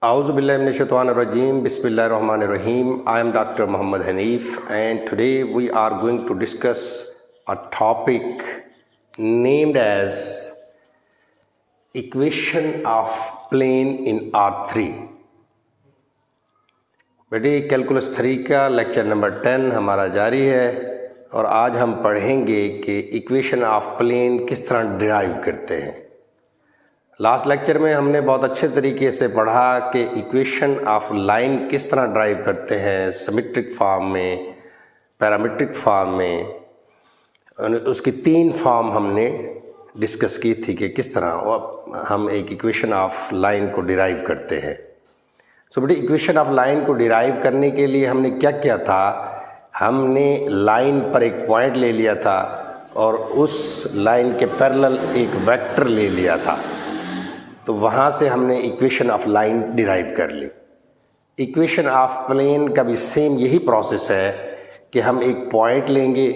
Auzubillahiminash-shaytanir-rajim. Bismillahir-rahmanir-rahim. I am Dr. Muhammad Hanif, and today we are going to discuss a topic named as equation of plane in R3. बेटे calculus 3 का lecture number 10 हमारा जारी है और आज हम पढ़ेंगे कि इक्वेशन ऑफ प्लेन किस तरह डिराइव करते हैं। लास्ट लेक्चर में हमने बहुत अच्छे तरीके से पढ़ा कि इक्वेशन ऑफ लाइन किस तरह ड्राइव करते हैं, सिमेट्रिक फॉर्म में, पैरामीट्रिक फॉर्म में। उसकी 3 फॉर्म हमने डिस्कस की थी कि किस तरह हम एक इक्वेशन ऑफ लाइन को डिराइव करते हैं। सो बेटे इक्वेशन ऑफ लाइन को डिराइव करने के लिए हमने क्या किया था, हमने लाइन पर एक पॉइंट ले लिया था और उस लाइन के पैरेलल एक वेक्टर ले लिया था, तो वहाँ से हमने इक्वेशन ऑफ लाइन डिराइव कर ली। इक्वेशन ऑफ प्लेन का भी सेम यही प्रोसेस है कि हम एक पॉइंट लेंगे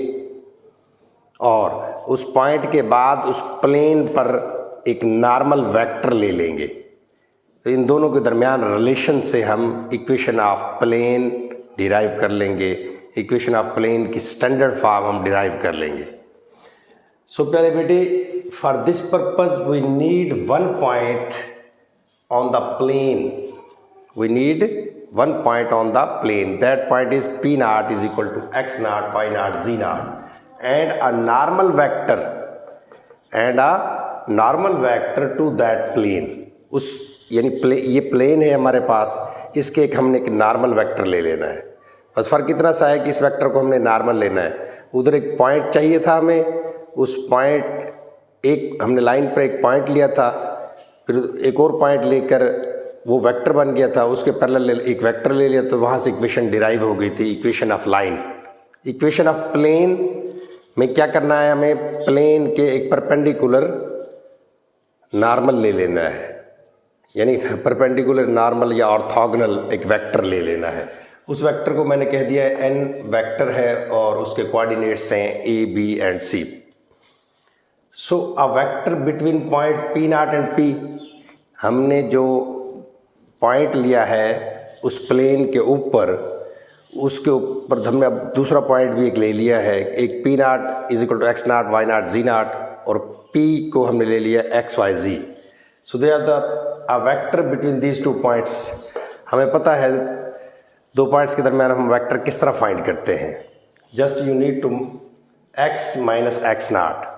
और उस पॉइंट के बाद उस प्लेन पर एक नॉर्मल वेक्टर ले लेंगे, तो इन दोनों के दरमियान रिलेशन से हम इक्वेशन ऑफ प्लेन डिराइव कर लेंगे। इक्वेशन ऑफ प्लेन की स्टैंडर्ड फॉर्म हम डिराइव कर लेंगे। सो प्यारे बेटे, for this purpose we need one point on the plane. We need one point on the plane. That point is P naught is equal to x naught, y naught, z naught and a normal vector to that plane. उस यानी ये plane है हमारे पास, इसके एक हमने एक normal vector ले लेना है। बस फ़र्क इतना सा है कि इस वेक्टर को हमने नॉर्मल लेना है। उधर एक पॉइंट चाहिए था हमें, उस पॉइंट एक हमने लाइन पर एक पॉइंट लिया था, फिर एक और पॉइंट लेकर वो वेक्टर बन गया था, उसके पैरेलल एक वेक्टर ले लिया, तो वहाँ से इक्वेशन डिराइव हो गई थी, equation of line. Equation of plane में क्या करना है, हमें प्लेन के एक परपेंडिकुलर नॉर्मल ले लेना है, यानी परपेंडिकुलर नॉर्मल या ऑर्थोगोनल एक वेक्टर ले लेना है। उस वेक्टर को मैंने कह दिया है n वेक्टर है और उसके कोऑर्डिनेट्स हैं a, b and c। So a vector between point P not and P, हमने जो पॉइंट लिया है उस प्लेन के ऊपर, उसके ऊपर हमने अब दूसरा पॉइंट भी एक ले लिया है, एक P not is equal to x not, y not, z not, और P को हमने ले लिया x, y, z। So they are the a vector between these 2 points. हमें पता है 2 पॉइंट्स के दरमियान हम वेक्टर किस तरह फाइंड करते हैं। Just you need to x minus x not,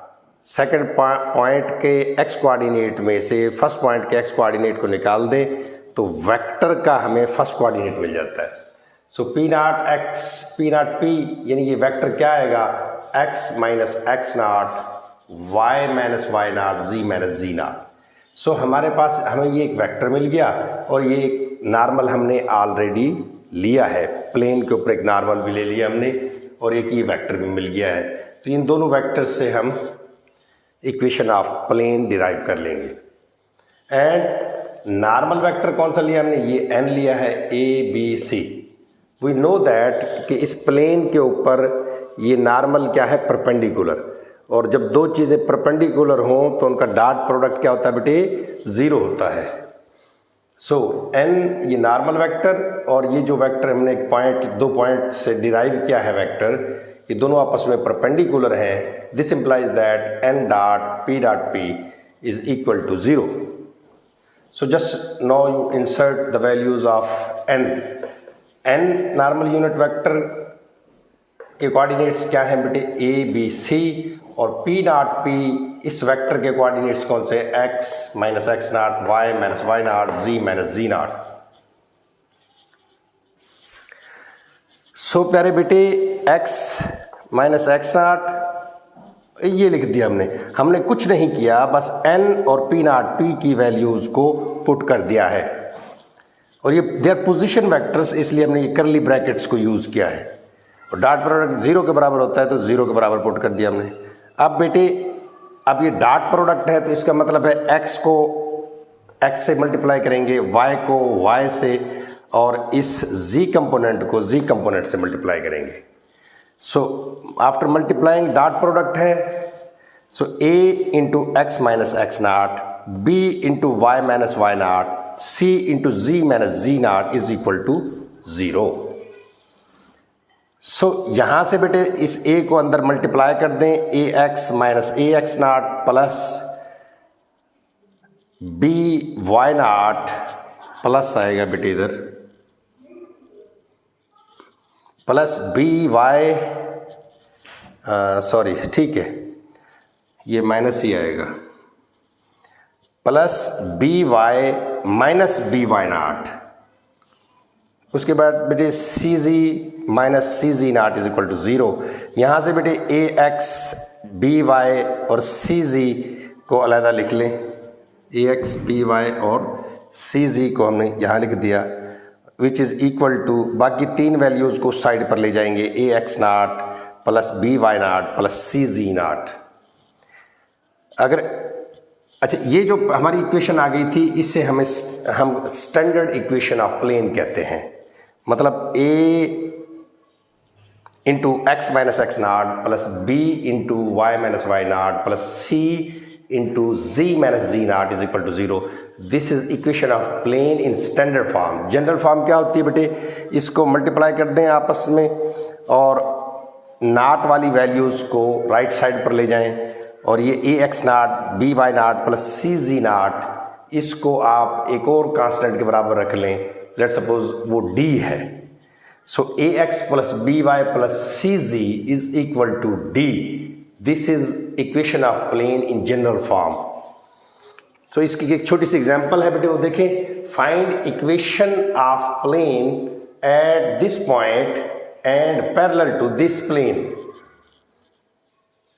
second point के x कोऑर्डिनेट में से फर्स्ट पॉइंट के x कोऑर्डिनेट को निकाल दें तो वेक्टर का हमें फर्स्ट कोऑर्डिनेट मिल जाता है। So P naught x, P naught P, यानी ये वेक्टर क्या आएगा, x minus x not, y minus y not, z minus z naught. So हमारे पास हमें ये एक वेक्टर मिल गया और ये एक नॉर्मल हमने ऑलरेडी लिया है, प्लेन के ऊपर एक नॉर्मल भी ले लिया हमने और एक ये वेक्टर भी मिल गया है। तो इन दोनों वेक्टर्स से हम इक्वेशन ऑफ प्लेन डिराइव कर लेंगे। एंड नॉर्मल वेक्टर कौन सा लिया हमने, ये n लिया है, a b c। We know that कि इस प्लेन के ऊपर ये नॉर्मल क्या है, परपेंडिकुलर, और जब 2 चीज़ें परपेंडिकुलर हों तो उनका डॉट प्रोडक्ट क्या होता है बेटे, 0 होता है। सो n ये नॉर्मल वेक्टर और ये जो वेक्टर हमने एक पॉइंट 2 पॉइंट से डिराइव किया है वेक्टर, ये दोनों आपस में परपेंडिकुलर हैं। This implies that n dot p dot p is equal to 0। So just now you insert the values of n normal unit vector के कोऑर्डिनेट्स क्या हैं बेटे, a b c, और p डॉट p इस vector के coordinates कौन से, x minus x not, y minus y not, z minus z naught. So प्यारे बेटे x माइनस x नॉट ये लिख दिया हमने कुछ नहीं किया, बस n और p नॉट p की वैल्यूज़ को पुट कर दिया है और ये देयर पोजीशन वेक्टर्स, इसलिए हमने ये करली ब्रैकेट्स को यूज़ किया है और डॉट प्रोडक्ट 0 के बराबर होता है तो 0 के बराबर पुट कर दिया हमने। अब बेटे अब ये डॉट प्रोडक्ट है तो इसका मतलब है x को x से मल्टीप्लाई करेंगे, y को y से, और इस z कंपोनेंट को z कंपोनेंट से मल्टीप्लाई करेंगे। So after multiplying dot product है, so a into x minus x not, b into y minus y not c into z minus z naught is equal to 0। So यहां से बेटे इस ए को अंदर multiply कर दें, ए एक्स माइनस ए x नाट plus b y नाट plus आएगा बेटे इधर प्लस बी वाई, सॉरी ठीक है ये माइनस ही आएगा, plus b y minus b y naught. उसके बाद बेटे c z minus c z naught is equal to 0। यहाँ से बेटे ए एक्स बी वाई और सी जी को अलहदा लिख लें, ए एक्स बी वाई और सी जी को हमने यहाँ लिख दिया, विच इज़ इक्वल टू बाकी तीन वैल्यूज़ को साइड पर ले जाएंगे, ए एक्स नाट प्लस बी वाई नाट प्लस सी जी नाट। अगर अच्छा ये जो हमारी इक्वेशन आ गई थी इससे हम स्टैंडर्ड इक्वेशन ऑफ प्लेन कहते हैं, मतलब a into x minus x naught plus b into y minus y naught plus c into z minus z naught is equal to 0। This is equation of plane in standard form. General form क्या होती है बेटे, इसको multiply कर दें आपस में और नाट वाली वैल्यूज़ को राइट साइड पर ले जाएं और ये ए एक्स नाट बी वाई नाट प्लस सी जी नाट इसको आप एक और कांस्टेंट के बराबर रख लें, लेट सपोज वो d है। So a x plus b y plus c z is equal to d। This is equation of plane in general form. तो इसकी एक छोटी सी एग्जांपल है बेटे, वो देखें। Find equation of plane at this point and parallel to this plane.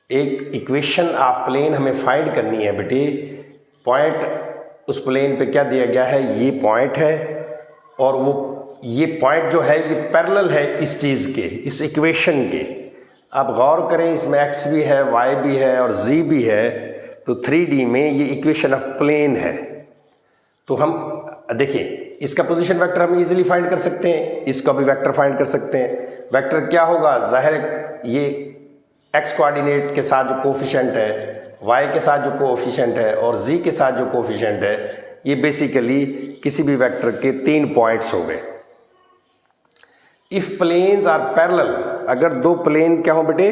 एक equation of plane हमें फाइंड करनी है बेटे। पॉइंट उस प्लेन पे क्या दिया गया है, ये पॉइंट है और वो ये पॉइंट जो है ये पैरेलल है इस चीज़ के, इस इक्वेशन के। आप गौर करें इसमें x भी है, y भी है और z भी है, तो 3D में ये इक्वेशन ऑफ प्लेन है। तो हम देखिए इसका पोजीशन वेक्टर हम इजीली फाइंड कर सकते हैं, इसका भी वेक्टर फाइंड कर सकते हैं। वेक्टर क्या होगा, जाहिर है ये x कोऑर्डिनेट के साथ जो कोफिशिएंट है, y के साथ जो कोफिशिएंट है और z के साथ जो कोफिशिएंट है, ये बेसिकली किसी भी वेक्टर के 3 पॉइंट्स हो गए। इफ प्लेन्स आर पैरेलल, अगर दो प्लेन क्या हो बेटे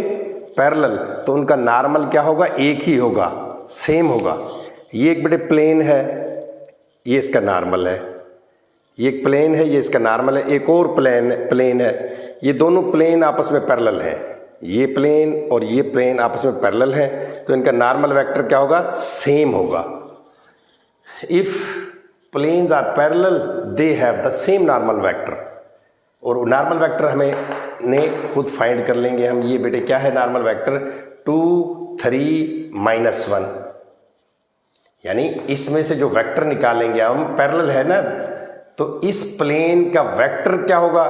पैरेलल, तो उनका नॉर्मल क्या होगा, एक ही होगा, सेम होगा। ये एक बेटे प्लेन है, ये इसका नॉर्मल है, ये एक प्लेन है, ये इसका नॉर्मल है, एक और प्लेन है। ये दोनों प्लेन आपस में पैरेलल हैं, ये प्लेन और ये प्लेन आपस में पैरेलल है, तो इनका नॉर्मल वेक्टर क्या होगा, सेम होगा। If planes are parallel they have the same normal vector, और नॉर्मल वेक्टर हमें ने खुद फाइंड कर लेंगे हम। ये बेटे क्या है नॉर्मल वेक्टर, 2 3 -1, यानी इसमें से जो वेक्टर निकालेंगे हम, पैरेलल है ना, तो इस प्लेन का वेक्टर क्या होगा,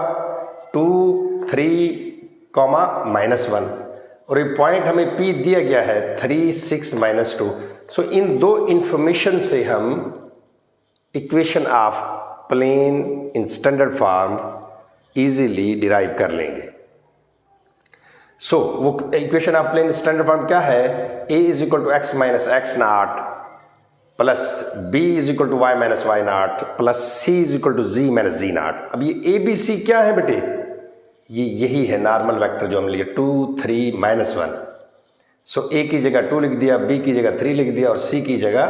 2 3 -1, और ये पॉइंट हमें P दिया गया है 3 6 -2। सो इन दो इंफॉर्मेशन से हम equation of plane in standard form easily derive कर लेंगे। सो वो equation of plane standard form क्या है, a is equal to x minus x naught plus b is equal to y minus y naught plus c is equal to z minus z naught. अब ये a b c क्या है बेटे, ये यही है नॉर्मल वेक्टर जो हम लिए 2 3 -1। सो a की जगह 2 लिख दिया, b की जगह 3 लिख दिया और c की जगह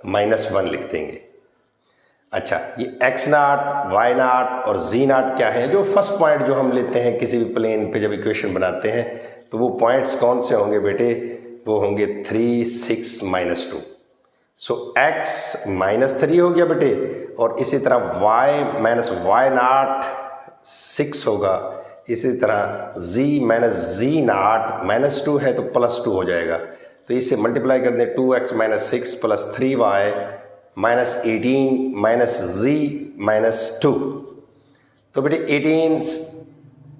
-1 लिख देंगे। अच्छा, ये x नाट वाई नाट और z नाट क्या है, जो फर्स्ट पॉइंट जो हम लेते हैं किसी भी प्लेन पे जब इक्वेशन बनाते हैं, तो वो पॉइंट्स कौन से होंगे बेटे, वो होंगे 3 6 -2। सो x -3 हो गया बेटे, और इसी तरह y माइनस वाई नाट 6 होगा, इसी तरह z माइनस जी नाट -2 है तो +2 हो जाएगा। तो इसे मल्टीप्लाई कर दें, 2x - 6 प्लस 3y -18 z -2। तो बेटे 18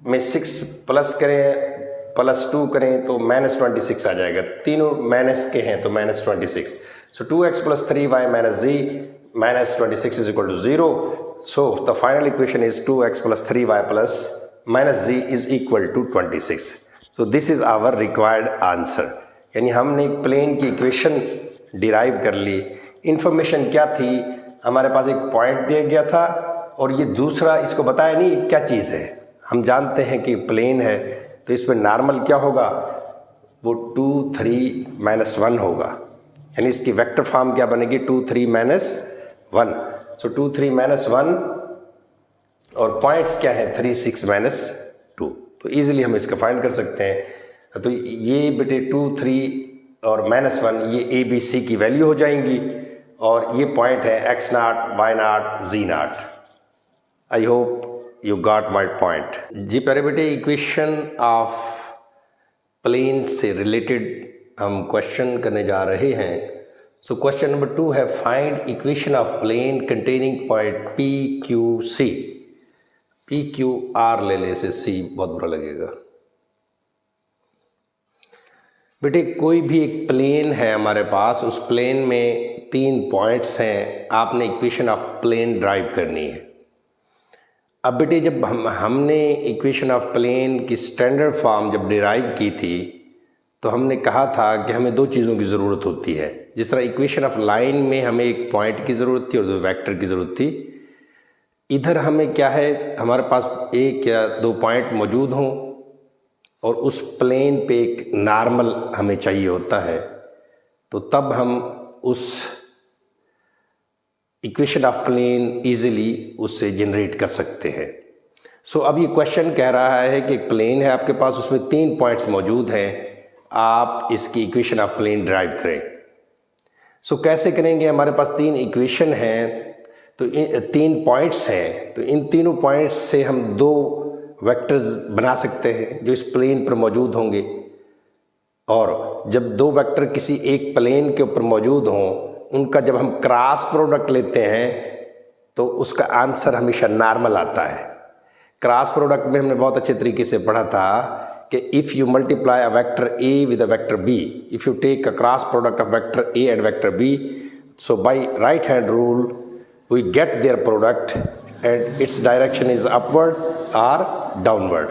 में 6 प्लस करें +2 करें तो -26 आ जाएगा, तीनों माइनस के हैं तो -26। So 2x + 3y - z -26 is equal to 0। So the final equation is 2x + 3y - z is equal to 26। So this is our required answer, यानी हमने प्लेन की इक्वेशन डिराइव कर ली। इंफॉर्मेशन क्या थी, हमारे पास एक पॉइंट दिया गया था और ये दूसरा इसको बताया नहीं क्या चीज़ है। हम जानते हैं कि प्लेन है तो इसमें नॉर्मल क्या होगा, वो 2 3 -1 होगा, यानी इसकी वेक्टर फॉर्म क्या बनेगी 2 3 -1। सो 2 3 -1 और पॉइंट्स क्या है 3 6 -2, तो इजीली हम इसका फाइंड कर सकते हैं। तो ये बेटे 2 3 और -1 ये ए बी सी की वैल्यू हो जाएंगी और ये पॉइंट है x0 y0 z0। I hope you got my point. जी प्यारे बेटे, इक्वेशन ऑफ प्लेन से रिलेटेड हम क्वेश्चन करने जा रहे हैं। सो क्वेश्चन नंबर 2 है find equation of plane containing point P Q C. P Q R ले ले, से सी बहुत बुरा लगेगा बेटे। कोई भी एक प्लेन है हमारे पास, उस प्लेन में 3 पॉइंट्स हैं, आपने इक्वेशन ऑफ प्लेन ड्राइव करनी है। अब बेटे जब हमने इक्वेशन ऑफ प्लेन की स्टैंडर्ड फॉर्म जब डिराइव की थी तो हमने कहा था कि हमें 2 चीज़ों की ज़रूरत होती है। जिस तरह इक्वेशन ऑफ लाइन में हमें एक पॉइंट की ज़रूरत थी और 2 वेक्टर की ज़रूरत थी, इधर हमें क्या है, हमारे पास 1 या 2 पॉइंट मौजूद हों और उस प्लेन पे एक नॉर्मल हमें चाहिए होता है, तो तब हम उस इक्वेशन ऑफ प्लेन इजीली उससे जनरेट कर सकते हैं। सो अब ये क्वेश्चन कह रहा है कि एक प्लेन है आपके पास, उसमें 3 पॉइंट्स मौजूद हैं, आप इसकी इक्वेशन ऑफ प्लेन ड्राइव करें। सो कैसे करेंगे, हमारे पास 3 इक्वेशन हैं, तो 3 पॉइंट्स हैं, तो इन तीनों पॉइंट्स से हम 2 वेक्टर्स बना सकते हैं जो इस प्लेन पर मौजूद होंगे। और जब 2 वेक्टर किसी एक प्लेन के ऊपर मौजूद हों, उनका जब हम क्रॉस प्रोडक्ट लेते हैं तो उसका आंसर हमेशा नॉर्मल आता है। क्रॉस प्रोडक्ट में हमने बहुत अच्छे तरीके से पढ़ा था कि if you multiply a vector A with a vector B, if you take a cross product of vector A and vector B, so by right hand rule we get there product and its direction is upward और downward.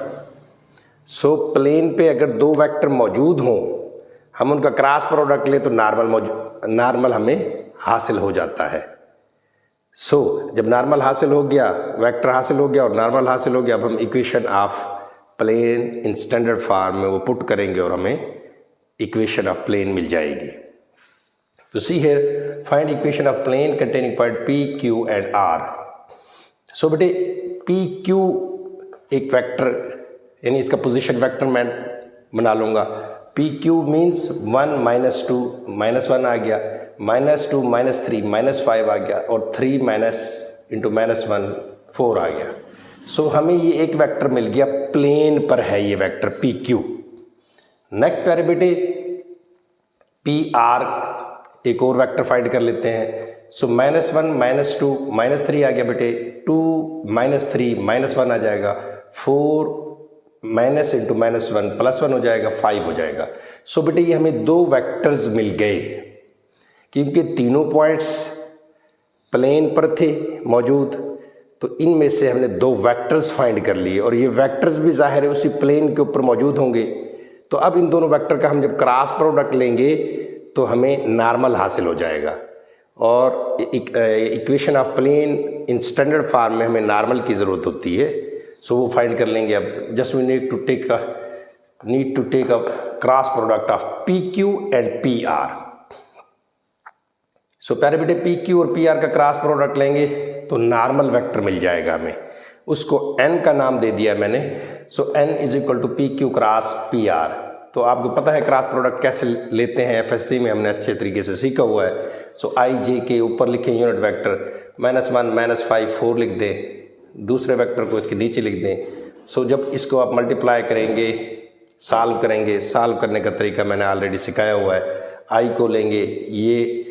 So plane पे अगर 2 vector मौजूद हों, हम उनका cross product लें तो normal हमें हासिल हो जाता है। सो जब नॉर्मल हासिल हो गया, वेक्टर हासिल हो गया और नॉर्मल हासिल हो गया, अब हम equation of plane in standard form में वो पुट करेंगे और हमें इक्वेशन ऑफ प्लेन मिल जाएगी। तो see here find equation of plane containing point P Q and R. So बेटे पी क्यू एक वेक्टर, यानी इसका पोजीशन वेक्टर मैं बना लूँगा। पी क्यू मीन्स 1 -2 -1 आ गया, -2 -3 -5 आ गया और 3 -1 4 आ गया। सो हमें ये एक वेक्टर मिल गया, प्लेन पर है ये वेक्टर पी क्यू। नेक्स्ट प्यारे बेटे पी आर एक और वेक्टर फाइंड कर लेते हैं। सो -1 -2 -3 आ गया बेटे, 2 -3 -1 आ जाएगा, 4 माइनस इंटू -1 +1 हो जाएगा, 5 हो जाएगा। सो बेटे ये हमें 2 वेक्टर्स मिल गए क्योंकि तीनों पॉइंट्स प्लेन पर थे मौजूद, तो इनमें से हमने 2 वेक्टर्स फाइंड कर लिए और ये वेक्टर्स भी जाहिर है उसी प्लेन के ऊपर मौजूद होंगे। तो अब इन दोनों वेक्टर का हम जब क्रॉस प्रोडक्ट लेंगे तो हमें नॉर्मल हासिल हो जाएगा और equation of plane in standard form में हमें नॉर्मल की ज़रूरत होती है। सो वो फाइंड कर लेंगे। अब just we need to take a cross product of P Q and P R. So प्यारे बेटे पी क्यू और पी आर का क्रॉस प्रोडक्ट लेंगे तो नॉर्मल वेक्टर मिल जाएगा हमें, उसको n का नाम दे दिया मैंने। So n is equal to P Q cross P R. तो आपको पता है क्रॉस प्रोडक्ट कैसे लेते हैं, एफएससी में हमने अच्छे तरीके से सीखा हुआ है। सो आई जे के ऊपर लिखें यूनिट वेक्टर, -1 -5 4 लिख दें, दूसरे वेक्टर को इसके नीचे लिख दें। सो जब इसको आप मल्टीप्लाई करेंगे, सॉल्व करेंगे, सॉल्व करने का तरीका मैंने ऑलरेडी सिखाया हुआ है। आई को लेंगे, ये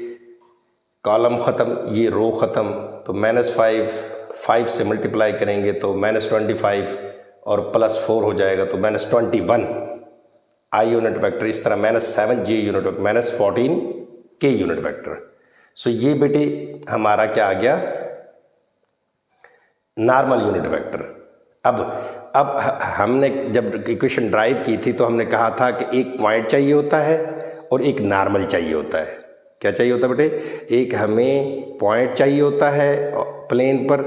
कॉलम ख़त्म, ये रो ख़त्म, तो -5 से मल्टीप्लाई करेंगे तो -25 और +4 हो जाएगा तो -21 आई यूनिट वेक्टर। इस तरह -7 जे यूनिट वेक्टर, -14 के यूनिट वेक्टर। सो ये बेटे हमारा क्या आ गया, नॉर्मल यूनिट वेक्टर। अब हमने जब इक्वेशन ड्राइव की थी तो हमने कहा था कि एक पॉइंट चाहिए होता है और एक नॉर्मल चाहिए होता है। क्या चाहिए होता है बेटे, एक हमें पॉइंट चाहिए होता है प्लेन पर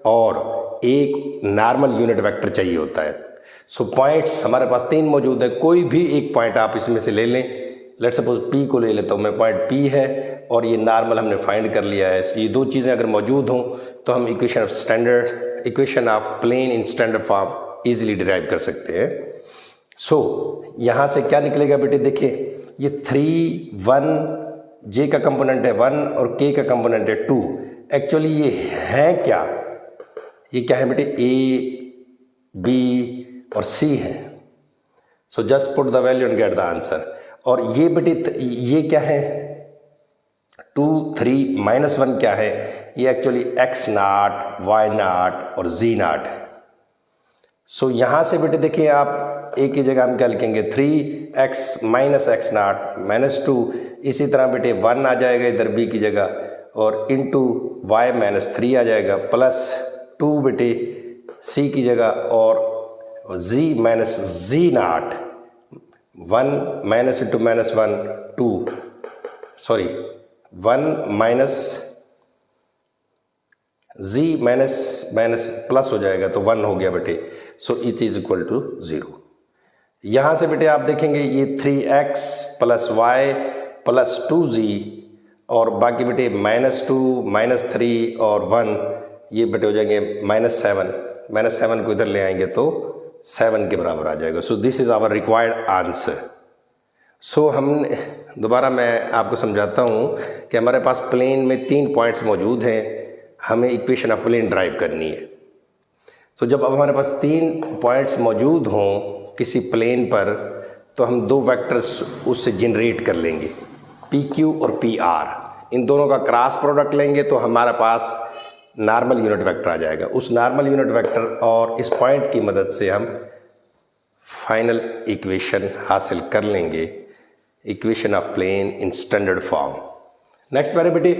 और एक नॉर्मल यूनिट वेक्टर चाहिए होता है। सो पॉइंट्स हमारे पास 3 मौजूद है, कोई भी एक पॉइंट आप इसमें से ले लें। लेट्स सपोज P को ले लेता हूँ मैं, पॉइंट P है और ये नॉर्मल हमने फाइंड कर लिया है। ये दो चीज़ें अगर मौजूद हों तो हम equation of plane in standard form easily derive कर सकते हैं। सो यहाँ से क्या निकलेगा बेटे, देखिए ये 3 1 J का कंपोनेंट है 1 और K का कंपोनेंट है 2। एक्चुअली ये है क्या, ये क्या है बेटे, A B और C है। So just put the value and get the answer. और ये बेटे ये क्या है, 2 3 -1 क्या है, ये एक्चुअली x0 y0 और z0 है। सो यहाँ से बेटे देखिए आप एक ही जगह हम क्या लिखेंगे, 3x - x0 -2, इसी तरह बेटे 1 आ जाएगा इधर b की जगह और इंटू y -3 आ जाएगा प्लस 2 बेटे c की जगह और z -z0 1 - into -1 2 sorry 1 minus z minus plus हो जाएगा तो 1 हो गया बेटे। So it is equal to 0। यहाँ से बेटे आप देखेंगे ये 3x + y + 2z और बाकी बेटे -2 -3 और 1 ये बेटे हो जाएंगे -7 को इधर ले आएंगे तो 7 के बराबर आ जाएगा। So this is our required answer. So हमने दोबारा मैं आपको समझाता हूँ कि हमारे पास प्लेन में 3 पॉइंट्स मौजूद हैं, हमें इक्वेशन ऑफ प्लेन ड्राइव करनी है। सो जब अब हमारे पास 3 पॉइंट्स मौजूद हों किसी प्लेन पर तो हम 2 वेक्टर्स उससे जनरेट कर लेंगे, PQ और PR। इन दोनों का क्रॉस प्रोडक्ट लेंगे तो हमारे पास नॉर्मल यूनिट वेक्टर आ जाएगा। उस नॉर्मल यूनिट वेक्टर और इस पॉइंट की मदद से हम फाइनल इक्वेशन हासिल कर लेंगे, equation of plane in standard form. Next बारे बेटे,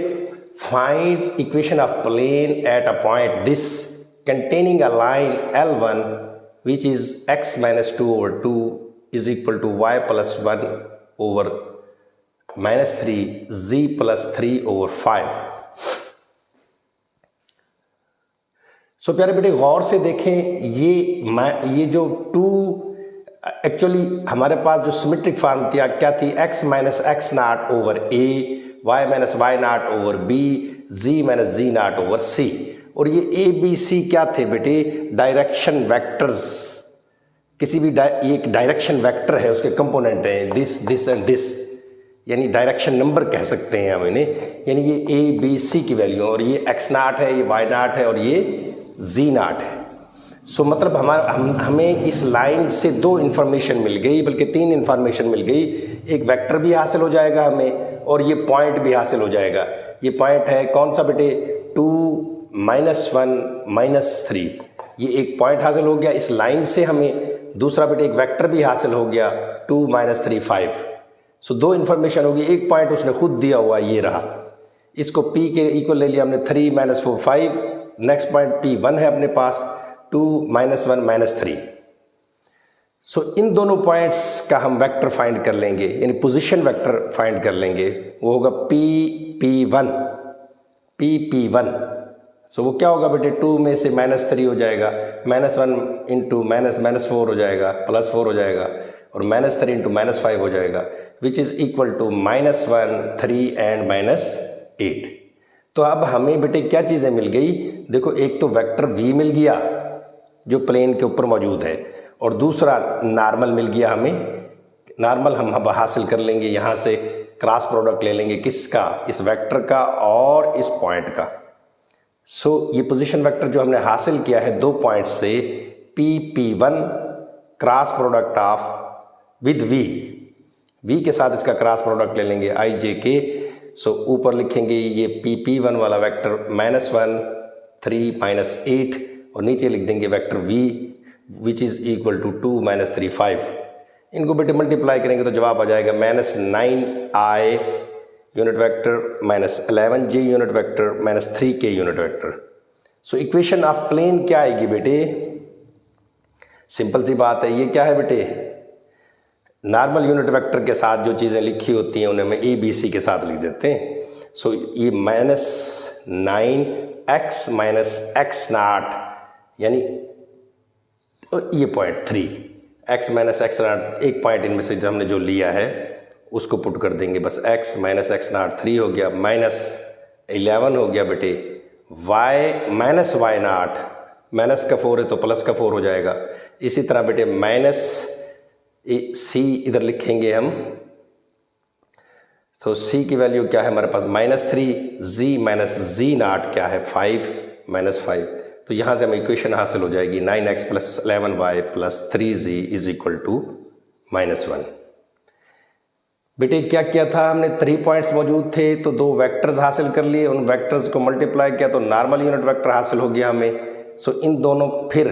find equation of plane at a point this containing a line L1 which is x - 2 over 2 is equal to y + 1 over -3 z + 3 over 5। सो प्यारे बेटे गौर से देखें, ये जो 2 एक्चुअली हमारे पास जो सिमेट्रिक फॉर्म थी क्या थी, x - x0 over a, y - y0 over b, z - z0 over c। और ये ए बी सी क्या थे बेटे, डायरेक्शन वेक्टर्स। किसी भी एक डायरेक्शन वेक्टर है, उसके कंपोनेंट हैं दिस एंड दिस, यानी डायरेक्शन नंबर कह सकते हैं हम इन्हें। यानी ये ए बी सी की वैल्यू, और ये x0 है, ये y0 है और ये z0 है। सो मतलब हमें इस लाइन से 2 इन्फॉर्मेशन मिल गई, बल्कि 3 इन्फॉर्मेशन मिल गई। एक वेक्टर भी हासिल हो जाएगा हमें और ये पॉइंट भी हासिल हो जाएगा। ये पॉइंट है कौन सा बेटे, 2 -1 -3, ये एक पॉइंट हासिल हो गया इस लाइन से हमें। दूसरा बेटे एक वेक्टर भी हासिल हो गया 2 -3 5। सो 2 इन्फॉर्मेशन होगी। एक पॉइंट उसने खुद दिया हुआ ये रहा, इसको P के इक्वल ले लिया हमने, 3 - 4 5। नेक्स्ट पॉइंट P1 है अपने पास, 2 -1 -3। सो इन दोनों पॉइंट्स का हम वेक्टर फाइंड कर लेंगे, यानी पोजीशन वेक्टर फाइंड कर लेंगे। वो होगा PP1। सो वो क्या होगा बेटे, 2 में से -3 हो जाएगा, -1 इंटू -4 हो जाएगा, +4 हो जाएगा और -3 इंटू -5 हो जाएगा, which is equal to -1 3 and -8। तो अब हमें बेटे क्या चीज़ें मिल गई, देखो एक तो वेक्टर V मिल गया जो प्लेन के ऊपर मौजूद है, और दूसरा नॉर्मल मिल गया हमें। नॉर्मल हम अब हासिल कर लेंगे, यहाँ से क्रॉस प्रोडक्ट ले लेंगे किसका, इस वेक्टर का और इस पॉइंट का। सो ये पोजीशन वेक्टर जो हमने हासिल किया है 2 पॉइंट से, PP1 cross product of with V के साथ इसका क्रॉस प्रोडक्ट ले लेंगे IJK। सो ऊपर लिखेंगे ये PP1 वाला वेक्टर -1 3 -8 और नीचे लिख देंगे vector V which is equal to 2 -3 5। इनको बेटे मल्टीप्लाई करेंगे तो जवाब आ जाएगा -9I unit vector -11J unit vector -3K unit vector. So equation of plane क्या आएगी बेटे, सिंपल सी बात है। ये क्या है बेटे, नॉर्मल यूनिट वेक्टर के साथ जो चीज़ें लिखी होती हैं उन्हें हम ए बी सी के साथ लिख देते हैं। सो ये -9x - x0 यानी ये पॉइंट 3 x - x0 एक पॉइंट इनमें से जो हमने जो लिया है उसको पुट कर देंगे, बस x - x0 3 हो गया, -11 हो गया बेटे, y - y0 माइनस का 4 है तो प्लस का 4 हो जाएगा। इसी तरह बेटे माइनस सी इधर लिखेंगे हम, तो सी की वैल्यू क्या है हमारे पास -3, z - z0 क्या है 5 -5, तो यहाँ से हमें इक्वेशन हासिल हो जाएगी 9x + 11y + 3z = -1। बेटे क्या किया था हमने, 3 पॉइंट्स मौजूद थे तो 2 वेक्टर्स हासिल कर लिए, उन वेक्टर्स को मल्टीप्लाई किया तो नॉर्मल यूनिट वेक्टर हासिल हो गया हमें। सो इन दोनों, फिर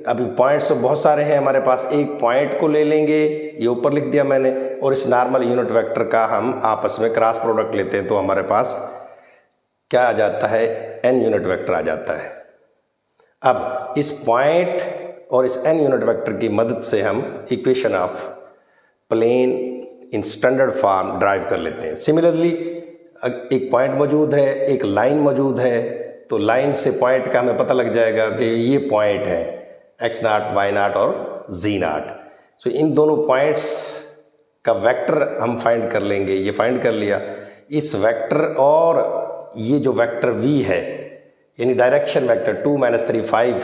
अभी पॉइंट्स तो बहुत सारे हैं हमारे पास, एक पॉइंट को ले लेंगे, ये ऊपर लिख दिया मैंने, और इस नॉर्मल यूनिट वेक्टर का हम आपस में क्रॉस प्रोडक्ट लेते हैं तो हमारे पास क्या आ जाता है, n यूनिट वेक्टर आ जाता है। अब इस पॉइंट और इस n यूनिट वेक्टर की मदद से हम equation of plane in standard form derive कर लेते हैं। सिमिलरली एक पॉइंट मौजूद है, एक लाइन मौजूद है, तो लाइन से पॉइंट का हमें पता लग जाएगा कि ये पॉइंट है x0, y0 और z0। सो इन दोनों पॉइंट्स का वेक्टर हम फाइंड कर लेंगे, ये फाइंड कर लिया। इस वेक्टर और ये जो वेक्टर v है यानी डायरेक्शन वेक्टर 2 - 3 5,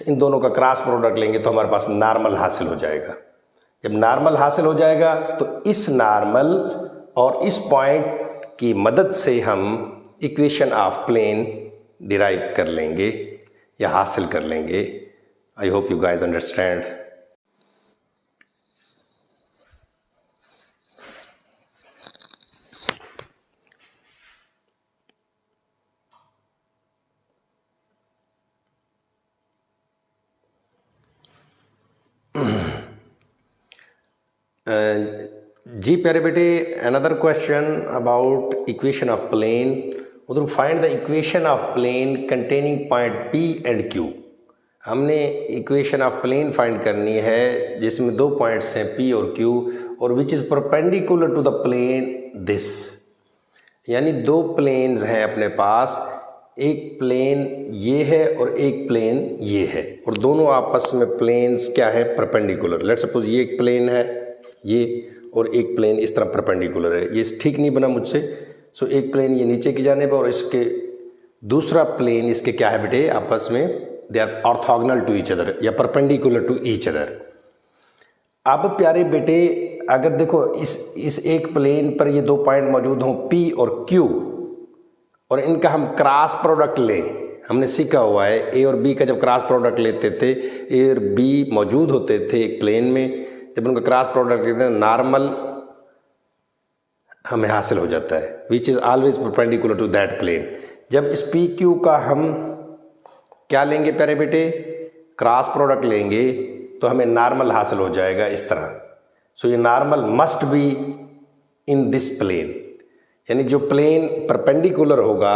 इन दोनों का क्रॉस प्रोडक्ट लेंगे तो हमारे पास नॉर्मल हासिल हो जाएगा। जब नॉर्मल हासिल हो जाएगा तो इस नॉर्मल और इस पॉइंट की मदद से हम इक्वेशन ऑफ प्लेन डिराइव कर लेंगे या हासिल कर लेंगे। I hope you guys understand. जी प्यारे बेटे, another question about equation of plane. उधर find the equation of plane containing point P and Q। हमने इक्वेशन ऑफ प्लेन फाइंड करनी है जिसमें 2 पॉइंट्स हैं P और Q, और which is perpendicular to the plane this, यानी 2 प्लेन्स हैं अपने पास, एक प्लेन ये है और एक प्लेन ये है, और दोनों आपस में प्लेन्स क्या है, परपेंडिकुलर। लेट्स सपोज ये एक प्लेन है ये, और एक प्लेन इस तरह परपेंडिकुलर है, ये ठीक नहीं बना मुझसे। सो एक प्लेन ये नीचे की जानिब और इसके दूसरा प्लेन इसके क्या है बेटे, आपस में they are orthogonal to each other या परपेंडिकुलर टू ईच अदर। अब प्यारे बेटे अगर देखो इस एक प्लेन पर ये 2 पॉइंट मौजूद हों P और Q, और इनका हम क्रॉस प्रोडक्ट लें, हमने सीखा हुआ है A और B का जब क्रॉस प्रोडक्ट लेते थे, A और B मौजूद होते थे एक प्लेन में, जब उनका क्रॉस प्रोडक्ट लेते हैं नॉर्मल हमें हासिल हो जाता है, which is always perpendicular to that plane. जब इस पी क्यू का हम क्या लेंगे प्यारे बेटे, क्रॉस प्रोडक्ट लेंगे तो हमें नॉर्मल हासिल हो जाएगा इस तरह। सो ये normal must be in this plane, यानी जो प्लेन परपेंडिकुलर होगा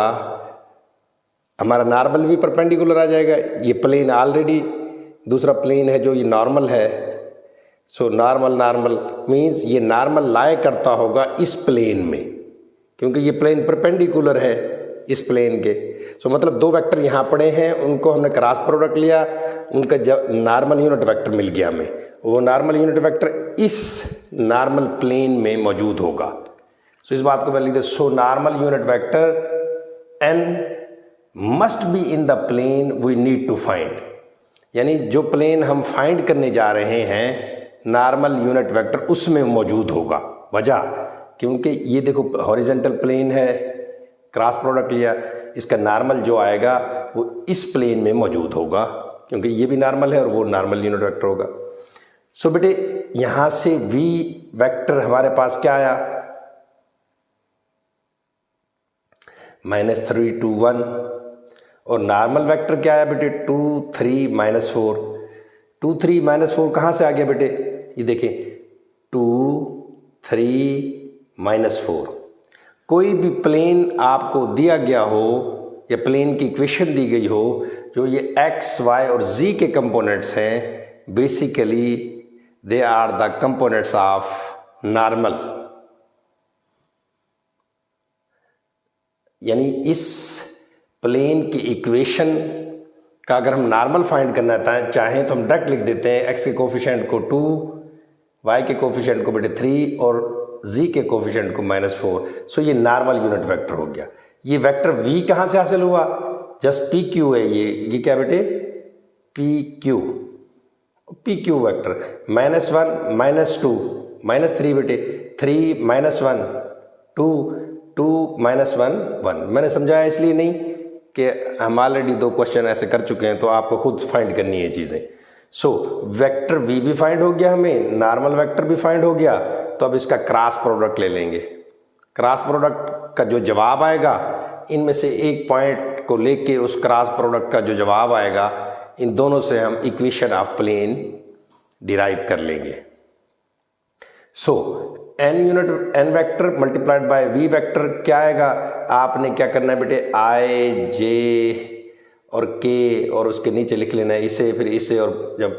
हमारा नॉर्मल भी परपेंडिकुलर आ जाएगा। ये प्लेन ऑलरेडी दूसरा प्लेन है जो ये नॉर्मल है, सो नॉर्मल मीन्स ये नॉर्मल लाए करता होगा इस प्लेन में, क्योंकि ये प्लेन परपेंडिकुलर है इस प्लेन के। सो मतलब 2 वेक्टर यहाँ पड़े हैं, उनको हमने क्रॉस प्रोडक्ट लिया, उनका जब नॉर्मल यूनिट वेक्टर मिल गया हमें, वो नॉर्मल यूनिट वेक्टर इस नॉर्मल प्लेन में मौजूद होगा। सो इस बात को मैं लिख दे, so normal unit vector n must be in the plane we need to find, यानी जो प्लेन हम फाइंड करने जा रहे हैं नॉर्मल यूनिट वेक्टर उसमें मौजूद होगा। वजह क्योंकि ये देखो हॉरिजॉन्टल प्लेन है, क्रॉस प्रोडक्ट लिया, इसका नॉर्मल जो आएगा वो इस प्लेन में मौजूद होगा, क्योंकि ये भी नॉर्मल है और वो नॉर्मल यूनिट वेक्टर होगा। सो बेटे यहाँ से v वेक्टर हमारे पास क्या आया, -3 2 1, और नॉर्मल वेक्टर क्या आया बेटे 2 3 -4। 2 3 -4 कहाँ से आ गया बेटे, ये देखें 2 3 -4। कोई भी प्लेन आपको दिया गया हो या प्लेन की इक्वेशन दी गई हो जो ये x y और z के कंपोनेंट्स हैं, basically they are the components of normal. यानी इस प्लेन की इक्वेशन का अगर हम नॉर्मल फाइंड करना चाहें तो हम डायरेक्ट लिख देते हैं x के कोफिशिएंट को 2, y के कोफिशिएंट को बेटे 3 और z के कोफिशिएंट को -4। सो ये नॉर्मल यूनिट वेक्टर हो गया। ये वेक्टर v कहाँ से हासिल हुआ? जस्ट पी क्यू है ये क्या बेटे? पी क्यू वेक्टर -1 -2 -3 बेटे 3 -1 2 2 -1 1। मैंने समझाया इसलिए नहीं कि हम ऑलरेडी 2 क्वेश्चन ऐसे कर चुके हैं, तो आपको खुद फाइंड करनी है चीज़ें। सो वेक्टर v भी फाइंड हो गया, हमें नॉर्मल वेक्टर भी फाइंड हो गया। तो अब इसका क्रॉस प्रोडक्ट ले लेंगे। क्रॉस प्रोडक्ट का जो जवाब आएगा, इनमें से एक पॉइंट को लेके उस क्रॉस प्रोडक्ट का जो जवाब आएगा, इन दोनों से हम इक्वेशन ऑफ प्लेन डिराइव कर लेंगे। सो n vector multiplied by v vector क्या आएगा? आपने क्या करना है बेटे? i j और k और उसके नीचे लिख लेना है इसे, फिर इसे, और जब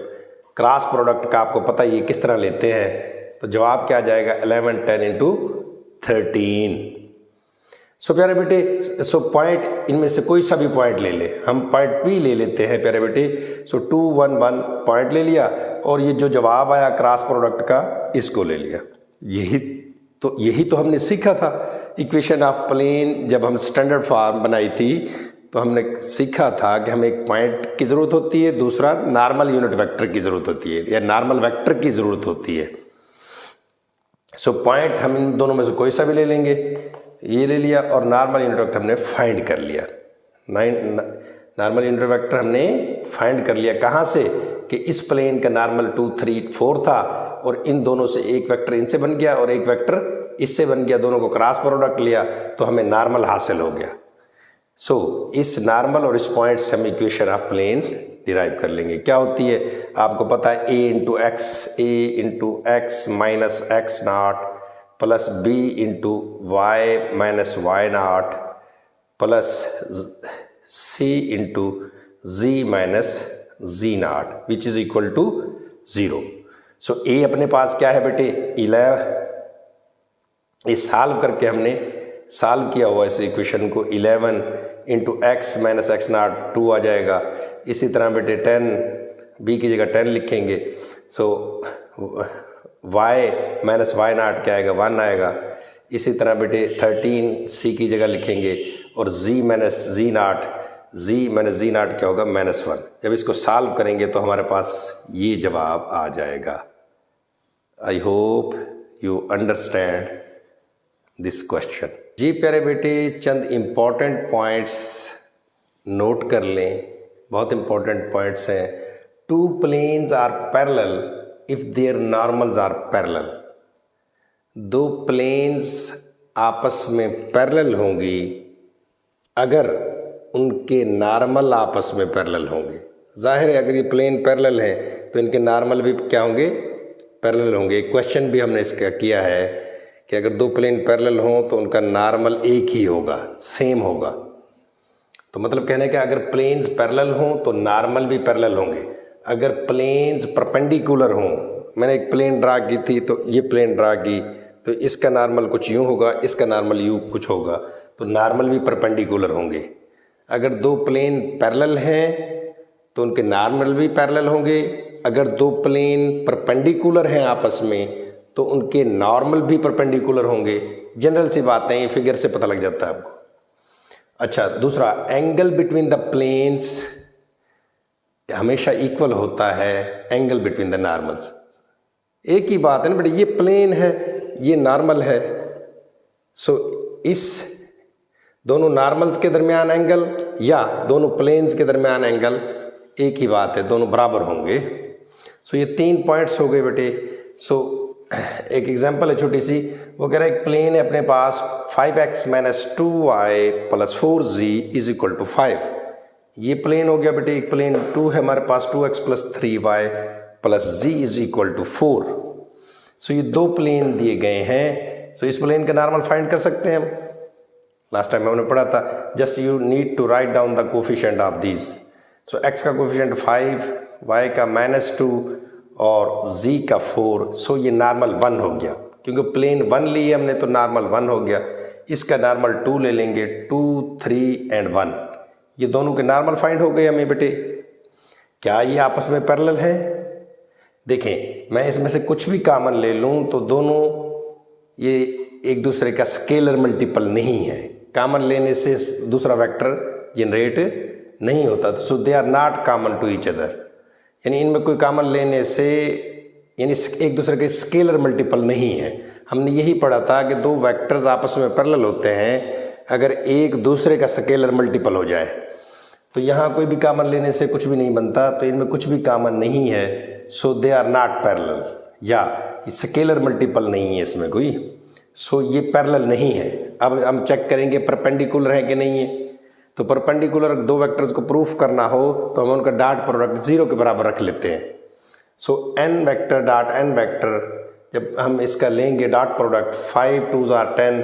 क्रॉस प्रोडक्ट का आपको पता ये किस तरह लेते हैं, तो जवाब क्या आ जाएगा? 11 10 इंटू 13। सो प्यारे बेटे, सो पॉइंट इनमें से कोई सा भी पॉइंट ले ले, हम पॉइंट P ले लेते हैं प्यारे बेटे। सो 2 1 1 पॉइंट ले लिया, और ये जो जवाब आया क्रॉस प्रोडक्ट का, इसको ले लिया। यही तो हमने सीखा था इक्वेशन ऑफ प्लेन। जब हम स्टैंडर्ड फॉर्म बनाई थी तो हमने सीखा था कि हमें एक पॉइंट की ज़रूरत होती है, दूसरा नॉर्मल यूनिट वेक्टर की ज़रूरत होती है, या नॉर्मल वेक्टर की ज़रूरत होती है। सो पॉइंट हम इन दोनों में से कोई सा भी ले लेंगे, ये ले लिया, और नॉर्मल यूनिट वेक्टर हमने फाइंड कर लिया। नॉर्मल यूनिट वेक्टर हमने फाइंड कर लिया कहाँ से? कि इस प्लेन का नॉर्मल 2 3 4 था, और इन दोनों से एक वेक्टर इनसे बन गया और एक वेक्टर इससे बन गया, दोनों को क्रॉस प्रोडक्ट लिया तो हमें नॉर्मल हासिल हो गया। सो इस नॉर्मल और इस पॉइंट से हम इक्वेशन ऑफ प्लेन डिराइव कर लेंगे। क्या होती है आपको पता है? a into x minus x not plus b into y minus y not plus c into z minus z not which is equal to 0। So a अपने पास क्या है बेटे? 11। इस सॉल्व करके हमने सॉल्व किया हुआ इस इक्वेशन को, 11 into x minus x not 2 आ जाएगा। इसी तरह बेटे 10, b की जगह 10 लिखेंगे। सो y माइनस वाई नॉट क्या आएगा? 1 आएगा। इसी तरह बेटे 13 c की जगह लिखेंगे, और z minus z not, z minus z not क्या होगा? -1। जब इसको सॉल्व करेंगे तो हमारे पास ये जवाब आ जाएगा। I hope you understand this question. जी प्यारे बेटे, चंद इम्पॉर्टेंट पॉइंट्स नोट कर लें, बहुत इम्पॉर्टेंट पॉइंट्स हैं। 2 planes are parallel if their normals are parallel. 2 planes आपस में पैरेलल होंगी अगर उनके नॉर्मल आपस में पैरेलल होंगे। जाहिर है अगर ये प्लेन पैरेलल है तो इनके नॉर्मल भी क्या होंगे? पैरेलल होंगे। एक क्वेश्चन भी हमने इसका किया है कि अगर 2 प्लेन पैरेलल हों तो उनका नॉर्मल एक ही होगा, सेम होगा। तो मतलब कहने का अगर प्लेन्स पैरेलल हों तो नॉर्मल भी पैरेलल होंगे। अगर प्लेन्स परपेंडिकुलर हों, मैंने एक प्लेन ड्रा की थी, तो ये प्लेन ड्रा की, तो इसका नॉर्मल कुछ यूँ होगा, इसका नॉर्मल यूँ कुछ होगा, तो नॉर्मल भी परपेंडिकुलर होंगे। अगर 2 प्लेन पैरेलल हैं तो उनके नॉर्मल भी पैरेलल होंगे। अगर 2 प्लेन परपेंडिकुलर हैं आपस में तो उनके नॉर्मल भी परपेंडिकुलर होंगे। जनरल सी बातें, ये फिगर से पता लग जाता है आपको। अच्छा, दूसरा, एंगल बिटवीन द प्लेन्स हमेशा इक्वल होता है एंगल बिटवीन द नॉर्मल्स। एक ही बात है ना बेटे, ये प्लेन है, ये नॉर्मल है। सो इस दोनों नॉर्मल्स के दरमियान एंगल या दोनों प्लेन्स के दरमियान एंगल एक ही बात है, दोनों बराबर होंगे। सो ये 3 पॉइंट्स हो गए बेटे। सो एक एग्जांपल है छोटी सी, वो कह रहा है एक प्लेन है अपने पास 5x minus 2y plus 4z is equal to 5। ये प्लेन हो गया बेटे। एक प्लेन 2 है हमारे पास, 2x plus 3y plus z is equal to 4। So ये 2 प्लेन दिए गए हैं। सो इस प्लेन का नॉर्मल फाइंड कर सकते हैं हम। लास्ट टाइम हमने पढ़ा था, just you need to write down the coefficient of these. So x का कोफिशिएंट 5, y का -2 और z का 4, सो ये नॉर्मल 1 हो गया, क्योंकि प्लेन 1 लिए हमने तो नॉर्मल 1 हो गया। इसका नॉर्मल 2 ले लेंगे, 2, 3 एंड 1, ये दोनों के नॉर्मल फाइंड हो गए हमें बेटे। क्या ये आपस में पैरेलल हैं? देखें, मैं इसमें से कुछ भी कॉमन ले लूँ तो दोनों ये एक दूसरे का स्केलर मल्टीपल नहीं है। कॉमन लेने से दूसरा वेक्टर जनरेट नहीं होता, so they are not common to each other, यानी इनमें कोई कॉमन लेने से यानी एक दूसरे के स्केलर मल्टीपल नहीं है। हमने यही पढ़ा था कि दो वेक्टर्स आपस में पैरेलल होते हैं अगर एक दूसरे का स्केलर मल्टीपल हो जाए। तो यहाँ कोई भी कॉमन लेने से कुछ भी नहीं बनता, तो इनमें कुछ भी कॉमन नहीं है, सो दे आर नॉट पैरेलल, या स्केलर मल्टीपल नहीं है इसमें कोई, सो ये पैरेलल नहीं है। अब हम चेक करेंगे परपेंडिकुलर है कि नहीं है। तो परपेंडिकुलर दो वेक्टर्स को प्रूफ करना हो तो हम उनका डॉट प्रोडक्ट 0 के बराबर रख लेते हैं। सो n vector dot n vector, जब हम इसका लेंगे dot product, 5 2s are 10,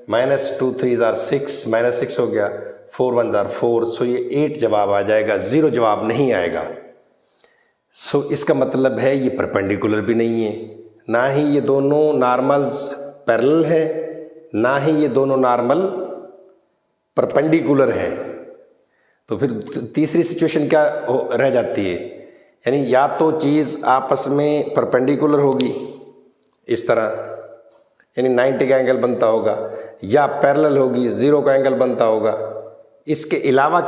-2 3s are 6, -6 हो गया, 4 1s are 4, सो ये 8 जवाब आ जाएगा, 0 जवाब नहीं आएगा। सो इसका मतलब है ये परपेंडिकुलर भी नहीं है, ना ही ये दोनों नॉर्मल्स पैरेलल है, ना ही ये दोनों नॉर्मल परपेंडिकुलर है। तो फिर तीसरी सिचुएशन क्या रह जाती है, यानी या तो चीज़ आपस में परपेंडिकुलर होगी इस तरह, यानी 90 का एंगल बनता होगा, या पैरेलल होगी 0 का एंगल बनता होगा। इसके अलावा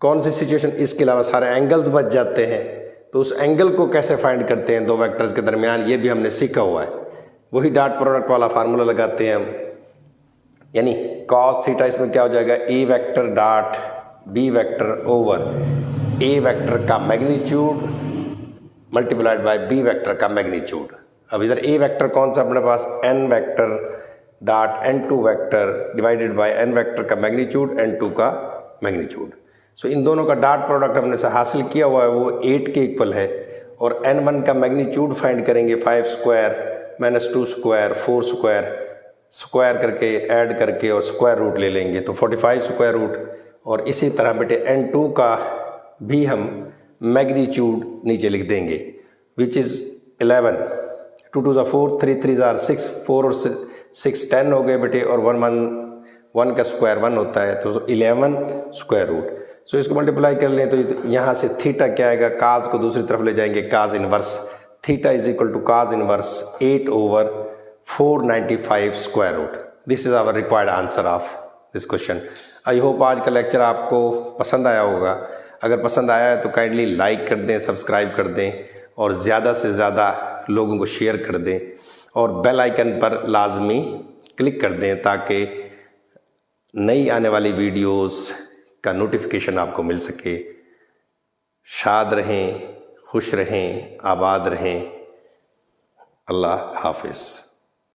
कौन सी सिचुएशन, इसके अलावा सारे एंगल्स बच जाते हैं। तो उस एंगल को कैसे फाइंड करते हैं दो वेक्टर्स के दरमियान, ये भी हमने सीखा हुआ है। वही डॉट प्रोडक्ट वाला फार्मूला लगाते हैं हम, यानी cos थीटा इसमें क्या हो जाएगा, A vector dot B vector over A vector का magnitude multiplied by B vector का मैग्नीट्यूड। अब इधर ए वेक्टर कौन सा अपने पास, N vector dot n2 vector divided by N vector का मैग्नीट्यूड, n2 का मैग्नीट्यूड। सो इन दोनों का डॉट प्रोडक्ट हमने से हासिल किया हुआ है, वो 8 के इक्वल है। और n1 का मैग्नीट्यूड फाइंड करेंगे, 5 स्क्वायर -2 स्क्वायर 4 स्क्वायर, स्क्वायर करके ऐड करके और स्क्वायर रूट ले लेंगे तो 45 स्क्वायर रूट। और इसी तरह बेटे n2 का भी हम मैग्नीट्यूड नीचे लिख देंगे, which is 11, 2 2s are 4, 3 3s are 6, 4 और 6 10 हो गए बेटे, और 1 का स्क्वायर 1 होता है, तो 11 स्क्वायर रूट। सो इसको मल्टीप्लाई कर लें तो यहाँ से थीटा क्या आएगा, काज को दूसरी तरफ ले जाएंगे, cos inverse theta is equal to cos inverse 8/495 square root. This is our required answer of this question. I hope आज का लेक्चर आपको पसंद आया होगा। अगर पसंद आया है तो काइंडली लाइक कर दें, सब्सक्राइब कर दें और ज़्यादा से ज़्यादा लोगों को शेयर कर दें, और बेल आइकन पर लाजमी क्लिक कर दें ताकि नई आने वाली वीडियोस का नोटिफिकेशन आपको मिल सके। शाद रहें, खुश रहें, आबाद रहें। अल्लाह हाफिज़।